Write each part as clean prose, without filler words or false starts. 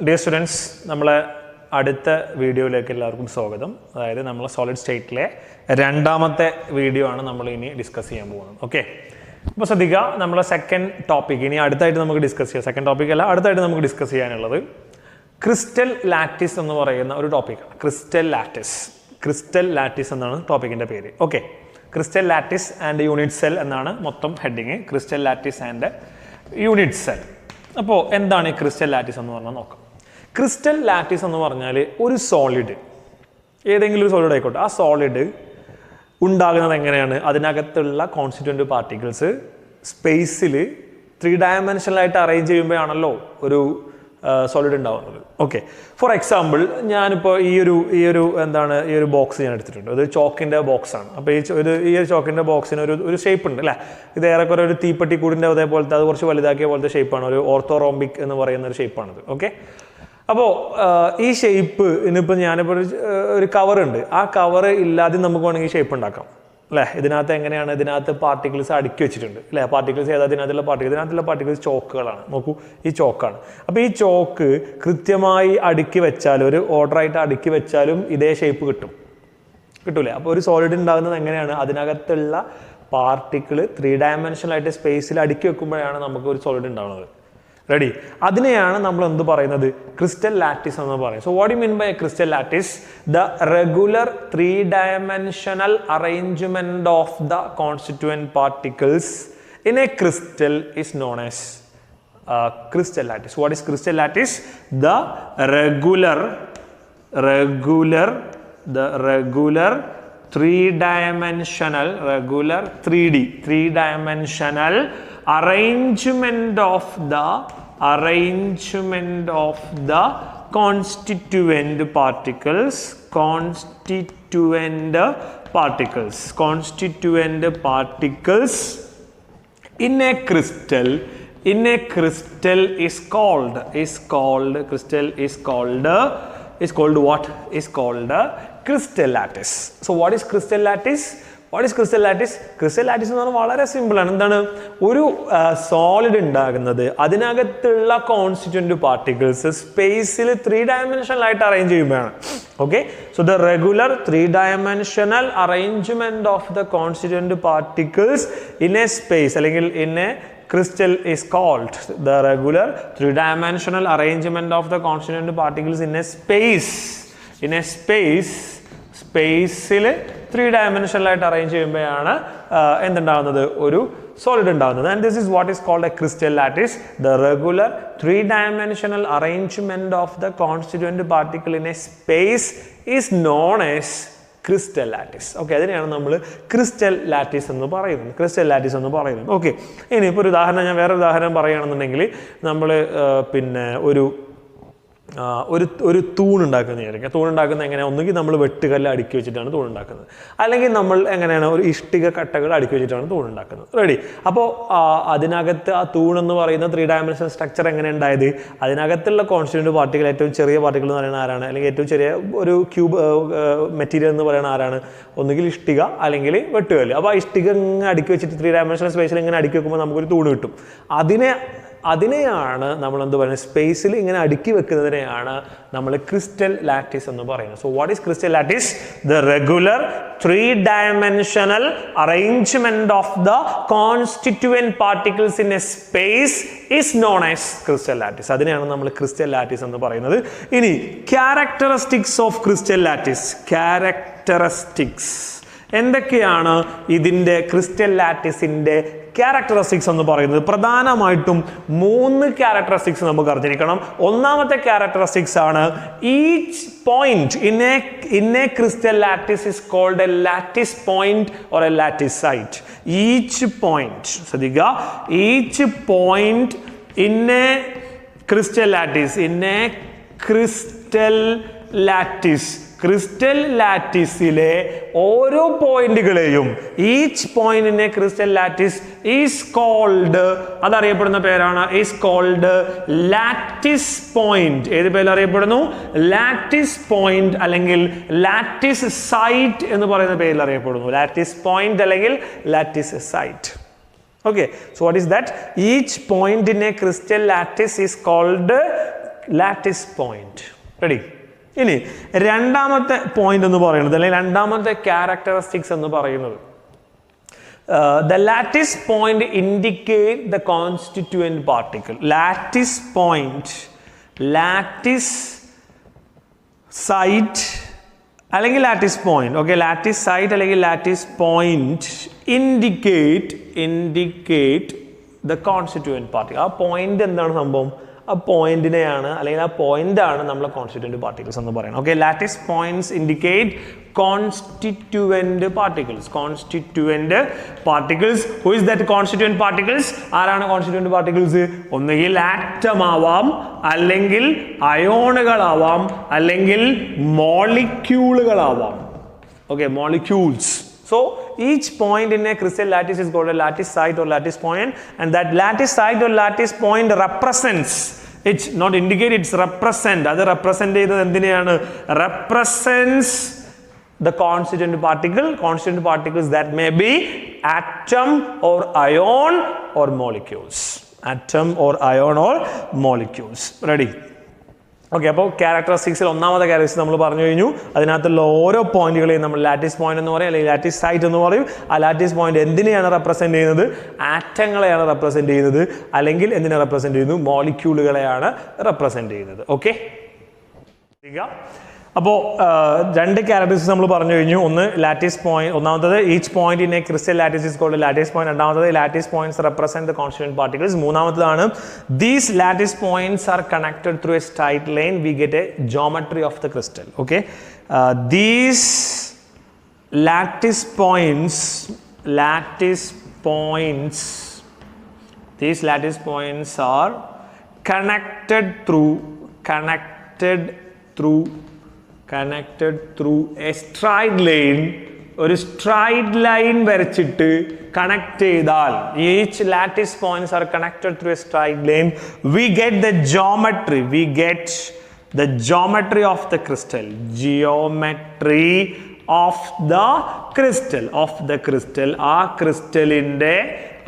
Dear students, നമ്മളെ അടുത്ത വീഡിയോയിലേക്ക് എല്ലാവർക്കും സ്വാഗതം. അതായത് നമ്മൾ സോളിഡ് സ്റ്റേറ്റിലെ രണ്ടാമത്തെ വീഡിയോ ആണ് നമ്മൾ ഇനി ഡിസ്കസ് ചെയ്യാൻ പോകുന്നത്. ഓക്കെ, അപ്പോൾ ശ്രദ്ധിക്കുക, നമ്മളെ സെക്കൻഡ് ടോപ്പിക് ഇനി അടുത്തായിട്ട് നമുക്ക് ഡിസ്കസ് ചെയ്യാം. സെക്കൻഡ് ടോപ്പിക് അല്ല, അടുത്തായിട്ട് നമുക്ക് ഡിസ്കസ് ചെയ്യാനുള്ളത് ക്രിസ്റ്റൽ ലാറ്റിസ് എന്ന് പറയുന്ന ഒരു ടോപ്പിക്കാണ്. ക്രിസ്റ്റൽ ലാറ്റിസ് എന്നാണ് ടോപ്പിക്കിൻ്റെ പേര്. Okay, crystal lattice and unit cell എന്നാണ് മൊത്തം heading. Crystal lattice and unit cell. അപ്പോൾ എന്താണ് ഈ ക്രിസ്റ്റൽ ലാറ്റിസ് എന്ന് പറഞ്ഞാൽ നോക്കാം. ക്രിസ്റ്റൽ ലാറ്റിസ് എന്ന് പറഞ്ഞാൽ ഒരു സോളിഡ്, ഏതെങ്കിലും ഒരു സോളിഡ് ആയിക്കോട്ടെ, ആ സോളിഡ് ഉണ്ടാകുന്നത് എങ്ങനെയാണ്? അതിനകത്തുള്ള കോൺസ്റ്റിറ്റ്യൂവൻ്റ് പാർട്ടിക്കിൾസ് സ്പേസിൽ 3 ഡയമെൻഷനലായിട്ട് അറേഞ്ച് ചെയ്യുമ്പോഴാണല്ലോ ഒരു സോളിഡ് ഉണ്ടാവുന്നത്. ഓക്കെ, ഫോർ എക്സാമ്പിൾ ഞാനിപ്പോൾ ഈ ഒരു ബോക്സ് ഞാൻ എടുത്തിട്ടുണ്ട്. അത് ചോക്കിൻ്റെ ബോക്സാണ്. അപ്പോൾ ഈ ഒരു ചോക്കിൻ്റെ ബോക്സിന് ഒരു ഷേപ്പ് ഉണ്ട് അല്ലേ? ഇത് ഏറെക്കുറെ ഒരു തീപ്പെട്ടി കൂടിൻ്റെ അതേപോലത്തെ, അത് കുറച്ച് വലുതാക്കിയ പോലത്തെ ഷേപ്പാണ്. ഒരു ഓർത്തോറോംബിക് എന്ന് പറയുന്ന ഒരു ഷേപ്പാണിത്. ഓക്കെ, അപ്പോൾ ഈ ഷേപ്പ് ഇനിയിപ്പോൾ ഞാനിപ്പോൾ ഒരു കവറുണ്ട്, ആ കവർ ഇല്ലാതെ നമുക്ക് വേണമെങ്കിൽ ഷേപ്പ് ഉണ്ടാക്കാം അല്ലേ? ഇതിനകത്ത് എങ്ങനെയാണ്? ഇതിനകത്ത് പാർട്ടിക്കിൾസ് അടുക്കി വെച്ചിട്ടുണ്ട് അല്ലേ? പാർട്ടിക്കിൾസ് ഏതാ? ഇതിനകത്തുള്ള പാർട്ടിക്കിൾസ് ചോക്കുകളാണ്. നോക്കൂ, ഈ ചോക്കാണ്. അപ്പോൾ ഈ ചോക്ക് കൃത്യമായി അടുക്കി വെച്ചാലും, ഒരു ഓർഡറായിട്ട് അടുക്കി വെച്ചാലും ഇതേ ഷേപ്പ് കിട്ടൂലേ? അപ്പോൾ ഒരു സോളിഡ് ഉണ്ടാകുന്നത് എങ്ങനെയാണ്? അതിനകത്തുള്ള പാർട്ടിക്കിൾ 3 ഡയമെൻഷനലായിട്ട് സ്പേസിൽ അടുക്കി വെക്കുമ്പോഴാണ് നമുക്ക് ഒരു സോളിഡ് ഉണ്ടാകുന്നത്. റെഡി? അതിനെയാണ് നമ്മൾ എന്ത് പറയുന്നത്? ക്രിസ്റ്റൽ ലാറ്റിസ് എന്ന് പറയുന്നത്. So what you mean by crystal lattice? The regular 3 dimensional arrangement of the constituent particles in a crystal is known as crystal lattice. What is crystal lattice? The regular 3-dimensional, regular 3-dimensional arrangement of the constituent particles in a crystal is called what? Is called crystal lattice. So what is crystal lattice? Crystal lattice എന്ന് പറഞ്ഞാൽ വളരെ സിമ്പിളാണ്. എന്താണ്? ഒരു solid ഉണ്ടാകുന്നത് അതിനകത്തുള്ള constituent particles സ്പേസിൽ 3 ഡയമെൻഷനലായിട്ട് അറേഞ്ച് ചെയ്യുമ്പോഴാണ്. Okay, so the regular 3 dimensional arrangement of the constituent particles in a space, അല്ലെങ്കിൽ in a crystal is called the regular 3-dimensional arrangement of the constituent particles in a സ്പേസിൽ 3 ഡയമെൻഷനലായിട്ട് arrange ചെയ്യുമ്പോഴാണ് എന്തുണ്ടാകുന്നത്? ഒരു solid ഉണ്ടാകുന്നത്. And this is what is called a crystal lattice. The regular 3-dimensional arrangement of the constituent particle in a space is known as crystal lattice. Okay, അതിനെയാണ് നമ്മൾ crystal lattice എന്ന് പറയുന്നത്. Okay, ഇനിയിപ്പോൾ ഒരു ഉദാഹരണം, ഞാൻ വേറെ ഉദാഹരണം പറയുകയാണെന്നുണ്ടെങ്കിൽ, നമ്മൾ ഒരു തൂണുണ്ടാക്കുന്ന വിചാരിക്കുക. തൂണുണ്ടാക്കുന്ന എങ്ങനെയാണ്? ഒന്നുകിൽ നമ്മൾ വെട്ടുകല്ല് അടുക്കി വെച്ചിട്ടാണ് തൂണുണ്ടാക്കുന്നത്, അല്ലെങ്കിൽ നമ്മൾ എങ്ങനെയാണ് ഒരു ഇഷ്ടിക കട്ടകൾ അടുക്കി വെച്ചിട്ടാണ് തൂണുണ്ടാക്കുന്നത്. റെഡി? അപ്പോൾ അതിനകത്ത് ആ തൂണെന്ന് പറയുന്ന 3 ഡയമെൻഷനൽ സ്ട്രക്ചർ എങ്ങനെ ഉണ്ടായത്? അതിനകത്തുള്ള കോൺസ്റ്റിറ്റ്യൂവന്റ് പാർട്ടിക്കിൾ, ഏറ്റവും ചെറിയ പാർട്ടിക്കിൾ എന്ന് പറയുന്നത് ആരാണ്? അല്ലെങ്കിൽ ഏറ്റവും ചെറിയ ഒരു ക്യൂബ് മെറ്റീരിയൽ എന്ന് പറയുന്നത് ആരാണ്? ഒന്നുകിൽ ഇഷ്ടിക അല്ലെങ്കിൽ വെട്ടുകല്ല്. അപ്പോൾ ആ ഇഷ്ടിക ഇങ്ങനെ അടുക്കി വെച്ചിട്ട് 3 ഡയമെൻഷനൽ സ്പേസിൽ ഇങ്ങനെ അടുക്കി വെക്കുമ്പോൾ നമുക്കൊരു തൂണ് കിട്ടും. അതിനെയാണ് നമ്മൾ എന്ത് പറയുന്നത്? സ്പേസിൽ ഇങ്ങനെ അടുക്കി വെക്കുന്നതിനെയാണ് നമ്മൾ ക്രിസ്റ്റൽ ലാറ്റിസ് എന്ന് പറയുന്നത്. So what is crystal lattice? The regular 3-dimensional arrangement of the constituent particles in a space is known as crystal lattice. അതിനെയാണ് നമ്മൾ ക്രിസ്റ്റൽ ലാറ്റിസ് എന്ന് പറയുന്നത്. ഇനി ക്യാരക്ടറിസ്റ്റിക്സ് ഓഫ് ക്രിസ്റ്റൽ ലാറ്റിസ്. എന്തൊക്കെയാണ് ഇതിൻ്റെ ക്രിസ്റ്റൽ ലാറ്റിസിൻ്റെ ക്യാരക്ടറിസ്റ്റിക്സ് എന്ന് പറയുന്നത്? പ്രധാനമായിട്ടും 3 ക്യാരക്ടറിസ്റ്റിക്സ് നമുക്ക് അറിഞ്ഞിരിക്കണം. ഒന്നാമത്തെ ക്യാരക്ടറിസ്റ്റിക്സ് ആണ്, each point in a crystal lattice is called a lattice point or a lattice site. Each point, ശ്രദ്ധിക്കുക, each point in a crystal lattice, crystal ലാറ്റിസിലെ ഓരോ പോയിന്റുകളെയും, each point in a crystal lattice is called, അതറിയപ്പെടുന്ന പേരാണ്, is called lattice point. ഏത് പേരിൽ അറിയപ്പെടുന്നു? Lattice point അല്ലെങ്കിൽ ലാറ്റിസ് സൈറ്റ് എന്ന് പറയുന്ന പേരിൽ അറിയപ്പെടുന്നു. ലാറ്റിസ് പോയിന്റ് അല്ലെങ്കിൽ lattice site. Okay, so what is that? Each point in a crystal lattice is called lattice point. Ready? ഇനി രണ്ടാമത്തെ പോയിന്റ് എന്ന് പറയുന്നത്, അല്ലെങ്കിൽ രണ്ടാമത്തെ ക്യാരക്ടറിസ്റ്റിക്സ് എന്ന് പറയുന്നത്, the lattice point indicate the constituent particle. Lattice point, lattice site അല്ലെങ്കിൽ lattice point, okay, lattice site അല്ലെങ്കിൽ lattice point indicate the constituent particle. ആ പോയിന്റ് എന്താണ് സംഭവം? ആ പോയിന്റിനെയാണ്, അല്ലെങ്കിൽ ആ പോയിന്റാണ് നമ്മളെ കോൺസ്റ്റിറ്റ്യൂവന്റ് പാർട്ടിക്കിൾസ് എന്ന് പറയുന്നത്. Okay, lattice points indicate constituent particles. Constituent particles. Who is that constituent particles? ആരാണ് കോൺസ്റ്റിറ്റ്യൂവന്റ് പാർട്ടിക്കിൾസ്? ഒന്നുകിൽ ആറ്റം ആവാം, അല്ലെങ്കിൽ അയോണുകളാവാം, അല്ലെങ്കിൽ മോളിക്യൂളുകളാവാം. Okay, molecules. So each point in a crystal lattice is called a lattice site or lattice point, and that lattice site or lattice point represents, it's not indicate, it's represent. That represent ചെയ്തത് എന്തിനെയാണ്? Represents the constituent particles that may be atom or ion or molecules. Atom or ion or molecules. Ready? Okay, അപ്പോൾ ക്യാരക്ടറിസ്റ്റിക്സിൽ ഒന്നാമത്തെ characteristics നമ്മൾ പറഞ്ഞു കഴിഞ്ഞു. അതിനകത്തുള്ള ഓരോ പോയിന്റുകളെയും നമ്മൾ ലാറ്റിസ് പോയിന്റ് എന്ന് പറയും, അല്ലെങ്കിൽ ലാറ്റിസ് സൈറ്റ് എന്ന് പറയും. ആ ലാറ്റിസ് പോയിന്റ് എന്തിനെയാണ് റെപ്രസെന്റ് ചെയ്യുന്നത്? ആറ്റങ്ങളെയാണ് റെപ്രസെന്റ് ചെയ്യുന്നത്, അല്ലെങ്കിൽ എന്തിനെ റെപ്രസെന്റ് ചെയ്യുന്നു? മോളിക്യൂളുകളെയാണ് റെപ്രസെന്റ് ചെയ്യുന്നത്. ഓക്കെ, അപ്പോൾ രണ്ട് ക്യാരക്ടറിസ്റ്റിക്സ് നമ്മൾ പറഞ്ഞു കഴിഞ്ഞു. ഒന്ന് ലാറ്റിസ് പോയിന്റ്, ഒന്നാമത്തത് each point in a crystal lattice is called lattice point. രണ്ടാമത്തത് lattice points represent the constituent particles. മൂന്നാമത്തതാണ് these lattice points are connected through a straight line, we get a geometry of the crystal. Okay, these lattice points are connected through a straight line. ഒരു straight line വരച്ചിട്ട് connect ചെയ്താൽ, each lattice points are connected through a straight line, we get the geometry of the crystal.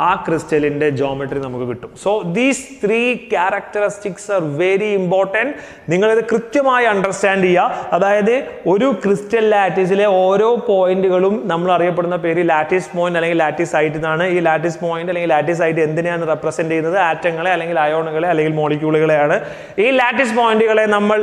ആ ക്രിസ്റ്റലിന്റെ geometry നമുക്ക് കിട്ടും. So these 3 characteristics are very important. നിങ്ങളിത് കൃത്യമായി understand ചെയ്യുക. അതായത് ഒരു ക്രിസ്റ്റൽ ലാറ്റിസിലെ ഓരോ പോയിന്റുകളും നമ്മൾ അറിയപ്പെടുന്ന പേര് ലാറ്റിസ് പോയിന്റ് അല്ലെങ്കിൽ ലാറ്റിസ് സൈറ്റ് എന്നാണ്. ഈ ലാറ്റിസ് പോയിന്റ് അല്ലെങ്കിൽ ലാറ്റിസ് സൈറ്റ് എന്തിനാണ് റെപ്രസെന്റ് ചെയ്യുന്നത്? ആറ്റങ്ങളെ, അല്ലെങ്കിൽ അയോണുകളെ, അല്ലെങ്കിൽ മോളിക്യൂളുകളെയാണ്. ഈ ലാറ്റിസ് പോയിന്റുകളെ നമ്മൾ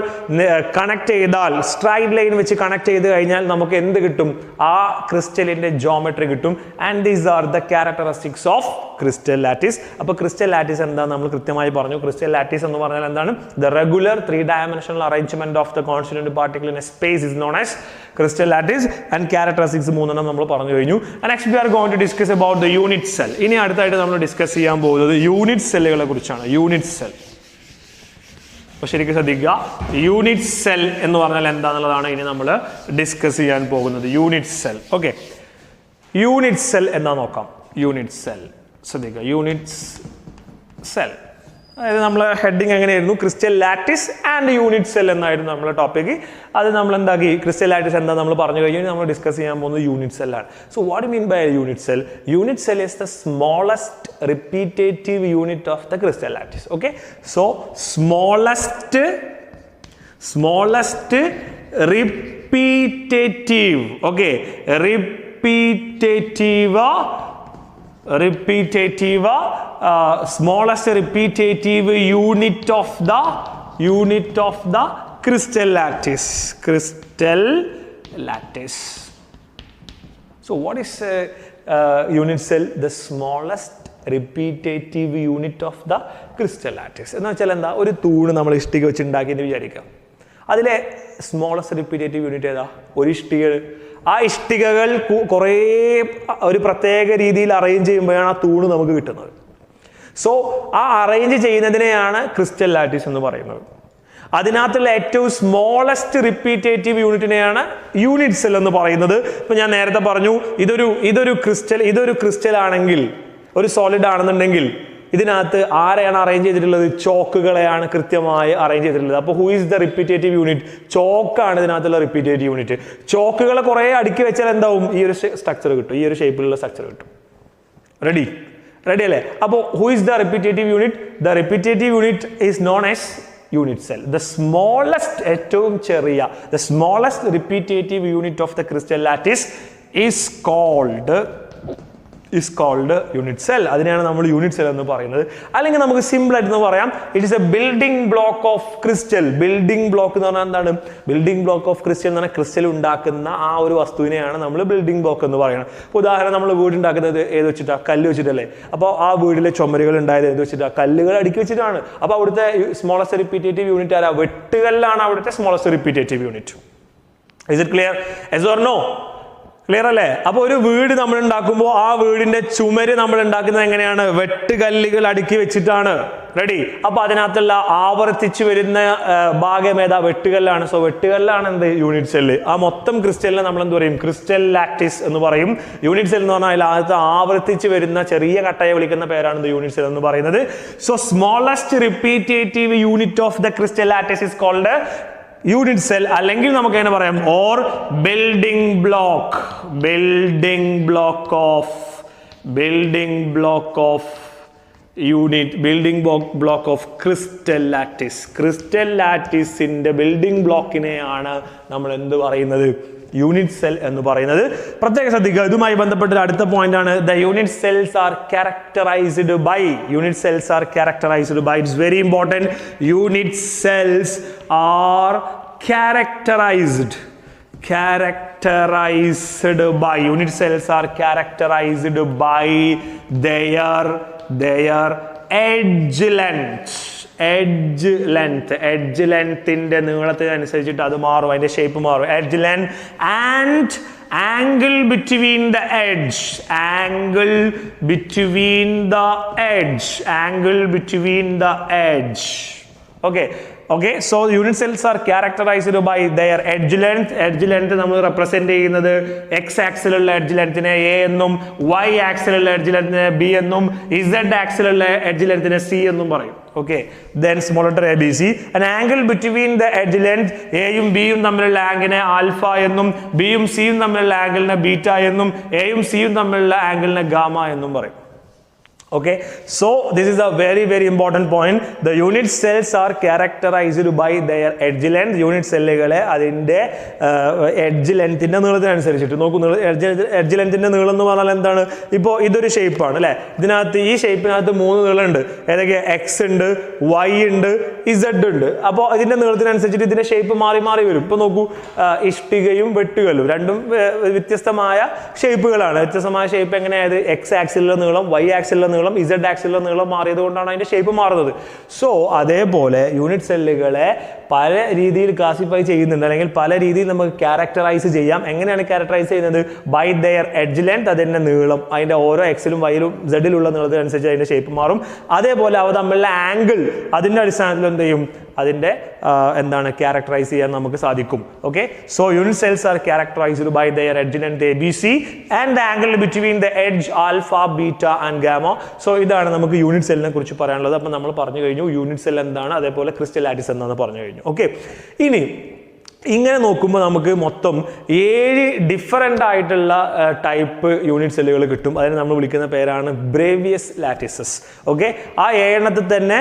കണക്ട് ചെയ്താൽ, സ്ട്രൈറ്റ് ലൈൻ വെച്ച് കണക്ട് ചെയ്ത് കഴിഞ്ഞാൽ നമുക്ക് എന്ത് കിട്ടും? ആ ക്രിസ്റ്റലിന്റെ ജോമെട്രി കിട്ടും. And these are the characteristics of crystal lattice. അപ്പോൾ ക്രിസ്റ്റൽ ലാറ്റിസ് എന്താ നമ്മൾ കൃത്യമായി പറഞ്ഞു. ക്രിസ്റ്റൽ ലാറ്റിസ് എന്ന് പറഞ്ഞാൽ എന്താണ്? The regular 3-dimensional arrangement of the constituent particle in a space is known as crystal lattice. And characteristics മൂന്നെണ്ണം നമ്മൾ പറഞ്ഞു കഴിഞ്ഞു. And next we are going to discuss about the unit cell. ഇനി അടുത്തായിട്ട് നമ്മൾ ഡിസ്കസ് ചെയ്യാൻ പോകുന്നത് യൂണിറ്റ് സെല്ലുകളെ കുറിച്ചാണ്. Unit cell. അപ്പോൾ ശരിക്കും ശ്രദ്ധിക്കുക, യൂണിറ്റ് സെൽ എന്ന് പറഞ്ഞാൽ എന്താണെന്നുള്ളതാണ് ഇനി നമ്മൾ ഡിസ്കസ് ചെയ്യാൻ പോകുന്നത്. Unit cell. Okay, unit cell എന്താ നോക്കാം. യൂണിറ്റ് സെൽ ശ്രദ്ധിക്കുക. യൂണിറ്റ് സെൽ, അതായത് നമ്മൾ ഹെഡിങ് എങ്ങനെയായിരുന്നു? Crystal lattice and unit cell എന്നായിരുന്നു നമ്മുടെ ടോപ്പിക്ക്. അത് നമ്മൾ എന്താക്കി? ക്രിസ്റ്റൽ ലാറ്റിസ് എന്താ നമ്മൾ പറഞ്ഞു കഴിഞ്ഞു. നമ്മൾ ഡിസ്കസ് ചെയ്യാൻ പോകുന്നത് യൂണിറ്റ് സെല്ലാണ്. So what you mean by unit cell? Unit cell is the smallest repetitive unit of the crystal lattice. Okay, so smallest repetitive. Okay, smallest repetitive unit of the crystal lattice. So what is unit cell? The smallest repetitive unit of the crystal lattice. എന്ന് വെച്ചാൽ എന്താ? ഒരു തൂണ് നമ്മൾ ഇഷ്ടിക വെച്ച് ഉണ്ടാക്കിയെന്ന് വിചാരിക്കാം. അതിലെ സ്മോളസ്റ്റ് റിപ്പീറ്റേറ്റീവ് യൂണിറ്റ് ഏതാ? ഒരു ഇഷ്ടിക. ആ ഇഷ്ടികകൾ കുറേ ഒരു പ്രത്യേക രീതിയിൽ അറേഞ്ച് ചെയ്യുമ്പോഴാണ് ആ തൂണ് നമുക്ക് കിട്ടുന്നത്. സോ ആ അറേഞ്ച് ചെയ്യുന്നതിനെയാണ് ക്രിസ്റ്റൽ ലാറ്റിസ് എന്ന് പറയുന്നത്. അതിനകത്തുള്ള ഏറ്റവും സ്മോളസ്റ്റ് റിപ്പീറ്റേറ്റീവ് യൂണിറ്റിനെയാണ് യൂണിറ്റ് സെൽ എന്ന് പറയുന്നത്. ഇപ്പം ഞാൻ നേരത്തെ പറഞ്ഞു, ഇതൊരു ക്രിസ്റ്റൽ ആണെങ്കിൽ, ഒരു സോളിഡ് ആണെന്നുണ്ടെങ്കിൽ ഇതിനകത്ത് ആരെയാണ് അറേഞ്ച് ചെയ്തിട്ടുള്ളത്? ചോക്കുകളെയാണ് കൃത്യമായി അറേഞ്ച് ചെയ്തിട്ടുള്ളത്. അപ്പോൾ who is the repetitive unit? ചോക്കാണ് ഇതിനകത്തുള്ള റിപ്പീറ്റേറ്റീവ് യൂണിറ്റ്. ചോക്കുകളെ കുറേ അടുക്കി വെച്ചാൽ എന്താവും? ഈ ഒരു സ്ട്രക്ചർ കിട്ടും, ഈ ഒരു ഷേപ്പിലുള്ള സ്ട്രക്ചർ കിട്ടും. റെഡി അല്ലേ? അപ്പോൾ who is the repetitive unit? The repetitive unit is known as unit cell. The smallest ഏറ്റവും ചെറിയ the smallest repetitive unit of the crystal lattice is called unit cell. അതിനെയാണ് നമ്മൾ യൂണിറ്റ് സെൽ എന്ന് പറയുന്നത്. അല്ലെങ്കിൽ നമുക്ക് സിമ്പിൾ ആയിട്ട് പറയാം, it is A building block of crystal. Building block എന്ന് പറഞ്ഞാൽ എന്താണ്? ബിൽഡിംഗ് ബ്ലോക്ക് ഓഫ് ക്രിസ്റ്റൽ എന്ന് പറഞ്ഞാൽ ക്രിസ്റ്റൽ ഉണ്ടാക്കുന്ന ആ ഒരു വസ്തുവിനെയാണ് നമ്മൾ ബിൽഡിംഗ് ബ്ലോക്ക് എന്ന് പറയുന്നത്. ഇപ്പോൾ ഉദാഹരണം, നമ്മൾ വീട് ഉണ്ടാക്കുന്നത് ഏത് വെച്ചിട്ടാണ്? കല്ല് വെച്ചിട്ടല്ലേ. അപ്പോൾ ആ വീടിലെ ചുമരുകൾ ഉണ്ടായത് ഏത് വെച്ചിട്ടാണ്? കല്ലുകൾ അടുക്കി വെച്ചിട്ടാണ്. അപ്പോൾ അവിടുത്തെ സ്മോളസ്റ്റ് റിപ്പീറ്റേറ്റീവ് യൂണിറ്റ് ആരാ? വെട്ടുകല്ലാണ് അവിടുത്തെ smallest repetitive unit. Is it clear? Yes or no? Clear അല്ലേ? അപ്പൊ ഒരു വീട് നമ്മൾ ഉണ്ടാക്കുമ്പോൾ ആ വീടിന്റെ ചുമര് നമ്മൾ ഉണ്ടാക്കുന്നത് എങ്ങനെയാണ്? വെട്ടുകല്ലുകൾ അടുക്കി വെച്ചിട്ടാണ്. റെഡി? അപ്പൊ അതിനകത്തുള്ള ആവർത്തിച്ചു വരുന്ന ഭാഗം ഏതാ? വെട്ടുകല്ലാണ്. സോ വെട്ടുകല്ലാണ് എന്ത്? Unit cell. ആ മൊത്തം ക്രിസ്റ്റലിനെ നമ്മൾ എന്ത് പറയും? ക്രിസ്റ്റൽ ലാറ്റിസ് എന്ന് പറയും. യൂണിറ്റ് സെൽ എന്ന് പറഞ്ഞാൽ അതിനകത്ത് ആവർത്തിച്ച് വരുന്ന ചെറിയ കട്ടയെ വിളിക്കുന്ന പേരാണ് യൂണിറ്റ് സെൽ എന്ന് പറയുന്നത്. So smallest repetitive unit of the crystal lattice is called unit cell, അല്ലെങ്കിൽ നമുക്ക് എങ്ങനെ പറയാം? Or building block unit, building block of crystal lattice. Crystal ലാറ്റിസിന്റെ ബിൽഡിംഗ് ബ്ലോക്കിനെയാണ് നമ്മൾ എന്ത് പറയുന്നത്? യൂണിറ്റ് സെൽ എന്ന് പറയുന്നത്. പ്രത്യേക ശ്രദ്ധിക്കുക, ഇതുമായി ബന്ധപ്പെട്ട അടുത്ത പോയിന്റ് ആണ് the unit cells are characterized by. Unit cells are characterized by. It's very important. Unit cells are characterized by. Unit cells are characterized by their edge length. edge length ന്റെ നീളത്തിനനുസരിച്ചിട്ട് അത് മാറും, അതിന്റെ ഷേപ്പ് മാറും. edge length and angle between the edge. Okay, so unit cells are characterized by their edge length. Edge length നമ്മൾ represent ചെയ്യുന്നത് x axis ഉള്ള edge length നെ a എന്നും y axis ഉള്ള edge length നെ b എന്നും z axis ഉള്ള edge length നെ c എന്നും പറയും. Okay, then small letter ABC. An angle between the edge length, a യും b യും തമ്മിലുള്ള ആംഗിളിനെ ആൽഫ എന്നും b യും c യും തമ്മിലുള്ള ആംഗിളിനെ ബീറ്റ എന്നും a യും c യും തമ്മിലുള്ള ആംഗിളിനെ ഗാമ എന്നും പറയും. Okay, so this is a very important point. The unit cells are characterized by their edge length. Unit cellകളെ അതിന്റെ edge lengthന്റെ നീളത്തിനനുസരിച്ചിട്ട് നോക്കൂ. edge lengthന്റെ നീളം എന്ന് പറഞ്ഞാൽ എന്താണ്? ഇപ്പോൾ ഇതൊരു ഷേപ്പ് ആണ് അല്ലേ? ഇതിനകത്ത് ഈ ഷേപ്പിനകത്ത് 3 നീളമുണ്ട്. ഏതൊക്കെ? x ഉണ്ട്, y ഉണ്ട്, z ഉണ്ട്. അപ്പോൾ ഇതിന്റെ നീളത്തിനനുസരിച്ചിട്ട് ഇതിന്റെ ഷേപ്പ് മാറി വരും. ഇപ്പോൾ നോക്കൂ, ഇഷ്ടികയും വെട്ടുകല്ലും രണ്ടും വ്യത്യസ്തമായ ഷേപ്പുകളാണ്. വ്യത്യസ്തമായ ഷേപ്പ് എങ്ങനെയായത്? x ആക്സിലുള്ള നീളം, y ആക്സിലുള്ള നീളം, z ആക്സിലുള്ള നീളം മാറിയത് കൊണ്ടാണ് അതിന്റെ ഷേപ്പ് മാറുന്നത്. സോ അതേപോലെ യൂണിറ്റ് സെല്ലുകളെ പല രീതിയിൽ ക്ലാസിഫൈ ചെയ്യുന്നുണ്ട്, അല്ലെങ്കിൽ പല രീതിയിൽ നമുക്ക് ക്യാരക്ടറൈസ് ചെയ്യാം. എങ്ങനെയാണ് ക്യാരക്ടറൈസ് ചെയ്യുന്നത്? ബൈ ദെയർ എഡ്ജ് ലെങ്ത്, അതിന്റെ നീളം, അതിന്റെ ഓരോ എക്സിലും വൈയിലും സെഡിലുള്ള നീളത്തിനനുസരിച്ച് അതിന്റെ ഷേപ്പ് മാറും. അതേപോലെ അവ തമ്മിലുള്ള ആംഗിൾ, അതിന്റെ അടിസ്ഥാനത്തിൽ എന്ത് ചെയ്യും? അതിന്റെ എന്താണ് ക്യാരക്ടറൈസ് ചെയ്യാൻ നമുക്ക് സാധിക്കും. Okay, so unit cells are characterized by their edge length ABC and the angle between the edge alpha, beta and gamma. So ഇതാണ് നമുക്ക് യൂണിറ്റ് സെല്ലിനെ കുറിച്ച് പറയാനുള്ളത്. അപ്പോൾ നമ്മൾ പറഞ്ഞു കഴിഞ്ഞു യൂണിറ്റ് സെൽ എന്താണ്, അതേപോലെ ക്രിസ്റ്റൽ ലാറ്റിസ് എന്താണെന്ന് പറഞ്ഞു കഴിഞ്ഞു. ഓക്കെ, ഇനി ഇങ്ങനെ നോക്കുമ്പോൾ നമുക്ക് മൊത്തം 7 ഡിഫറെൻ്റ് ആയിട്ടുള്ള ടൈപ്പ് യൂണിറ്റ് സെല്ലുകൾ കിട്ടും. അതിനെ നമ്മൾ വിളിക്കുന്ന പേരാണ് ബ്രേവിയസ് ലാറ്റിസസ്. ഓക്കെ, ആ 7 തന്നെ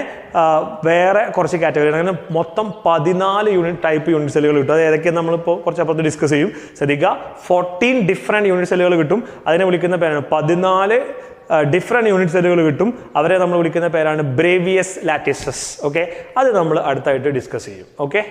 വേറെ കുറച്ച് കാറ്റഗറി, അങ്ങനെ മൊത്തം 14 ടൈപ്പ് യൂണിറ്റ് സെല്ലുകൾ കിട്ടും. അത് ഏതൊക്കെയാണ് നമ്മളിപ്പോൾ കുറച്ചപ്പുറത്ത് ഡിസ്കസ് ചെയ്യും. ശ്രദ്ധിക്കുക, 14 ഡിഫറെൻറ്റ് യൂണിറ്റ് സെല്ലുകൾ കിട്ടും. അതിനെ വിളിക്കുന്ന പേരാണ് 14 ഡിഫറെൻറ്റ് യൂണിറ്റ് സെല്ലുകൾ കിട്ടും. അവരെ നമ്മൾ വിളിക്കുന്ന പേരാണ് ബ്രേവിയസ് ലാറ്റിസസ്. ഓക്കെ, അത് നമ്മൾ അടുത്തായിട്ട് ഡിസ്കസ് ചെയ്യും. ഓക്കെ.